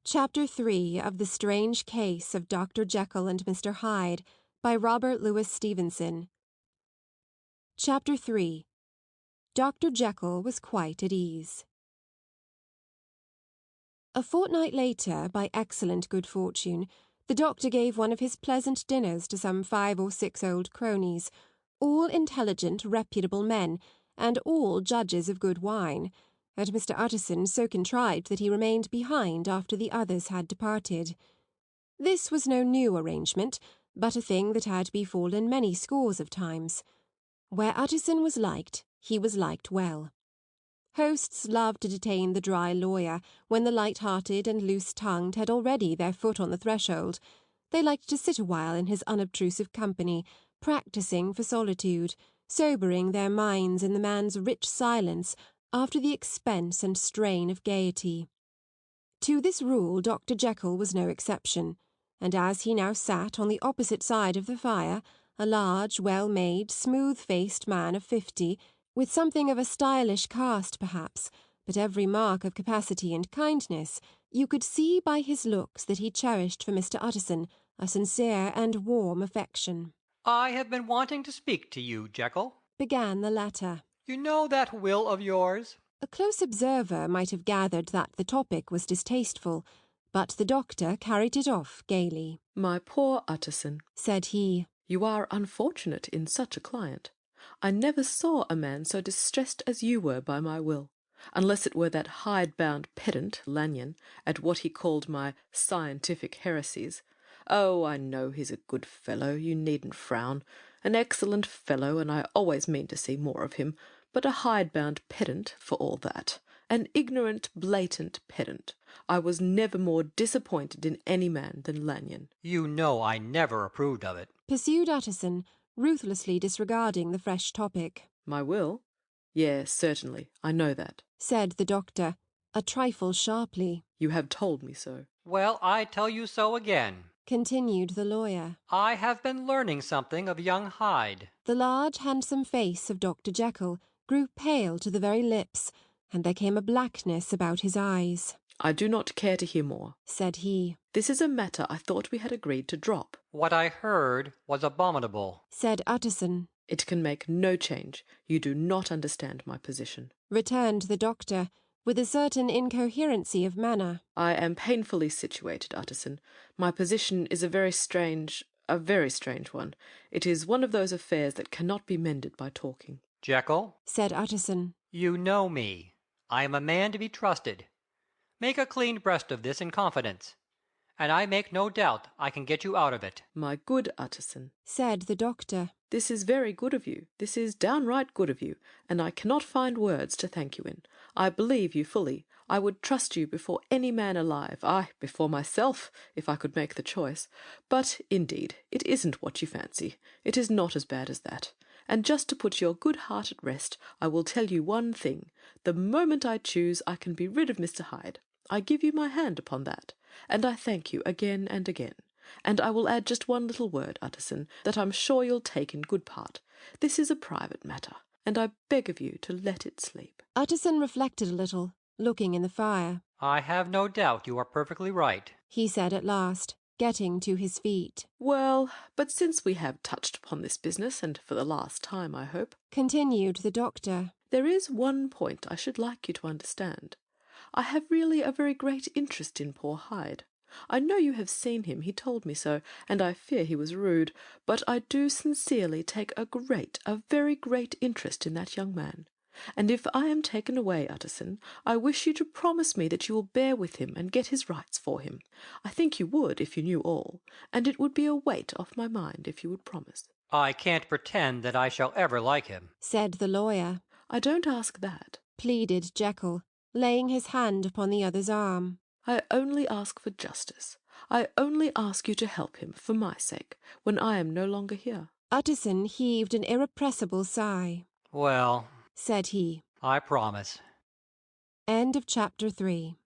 Chapter 3 of The Strange Case of Dr. Jekyll and Mr. Hyde by Robert Louis Stevenson. Chapter 3. Dr. Jekyll was quite at ease. A fortnight later, by excellent good fortune, the doctor gave one of his pleasant dinners to some 5 or 6 old cronies, all intelligent, reputable men, and all judges of good wine, and Mr. Utterson so contrived that he remained behind after the others had departed. This was no new arrangement, but a thing that had befallen many scores of times. Where Utterson was liked, he was liked well. Hosts loved to detain the dry lawyer when the light-hearted and loose-tongued had already their foot on the threshold. They liked to sit a while in his unobtrusive company, practising for solitude, sobering their minds in the man's rich silence after the expense and strain of gaiety. To this rule Dr. Jekyll was no exception, and as he now sat on the opposite side of the fire, a large, well-made, smooth-faced man of 50, with something of a stylish cast perhaps, but every mark of capacity and kindness, you could see by his looks that he cherished for Mr. Utterson a sincere and warm affection. "I have been wanting to speak to you, Jekyll," began the latter. "You know that will of yours?" A close observer might have gathered that the topic was distasteful, but the doctor carried it off gaily. "My poor Utterson," said he, "you are unfortunate in such a client. I never saw a man so distressed as you were by my will, unless it were that hide-bound pedant, Lanyon, at what he called my scientific heresies. Oh, I know he's a good fellow, you needn't frown, an excellent fellow, and I always mean to see more of him, but a hide-bound pedant for all that. An ignorant, blatant pedant. I was never more disappointed in any man than Lanyon." "You know I never approved of it," pursued Utterson, ruthlessly disregarding the fresh topic. "My will? Yes, certainly, I know that," said the doctor, a trifle sharply. "You have told me so." "Well, I tell you so again," continued the lawyer. "I have been learning something of young Hyde." The large, handsome face of Dr. Jekyll grew pale to the very lips, and there came a blackness about his eyes. "I do not care to hear more," said he. "This is a matter I thought we had agreed to drop." "What I heard was abominable," said Utterson. "It can make no change. You do not understand my position," returned the doctor, with a certain incoherency of manner. "I am painfully situated, Utterson. My position is a very strange one. It is one of those affairs that cannot be mended by talking." "Jekyll," said Utterson, "you know me. I am a man to be trusted. Make a clean breast of this in confidence, and I make no doubt I can get you out of it." "My good Utterson," said the doctor, "this is very good of you. This is downright good of you, and I cannot find words to thank you in. I believe you fully. I would trust you before any man alive, aye, before myself, if I could make the choice. But, indeed, it isn't what you fancy. It is not as bad as that. And just to put your good heart at rest, I will tell you one thing. The moment I choose, I can be rid of Mr. Hyde. I give you my hand upon that, and I thank you again and again. And I will add just one little word, Utterson, that I'm sure you'll take in good part. This is a private matter, and I beg of you to let it sleep." Utterson reflected a little, looking in the fire. "I have no doubt you are perfectly right," he said at last, getting to his feet. "Well, but since we have touched upon this business, and for the last time, I hope," continued the doctor, "there is one point I should like you to understand. I have really a very great interest in poor Hyde. I know you have seen him, he told me so, and I fear he was rude, but I do sincerely take a very great interest in that young man. And if I am taken away, Utterson, I wish you to promise me that you will bear with him and get his rights for him. I think you would if you knew all, and it would be a weight off my mind if you would promise." "I can't pretend that I shall ever like him," said the lawyer. "I don't ask that," pleaded Jekyll, laying his hand upon the other's arm. "I only ask for justice. I only ask you to help him, for my sake, when I am no longer here." Utterson heaved an irrepressible sigh. "Well," said he. "I promise." End of chapter 3.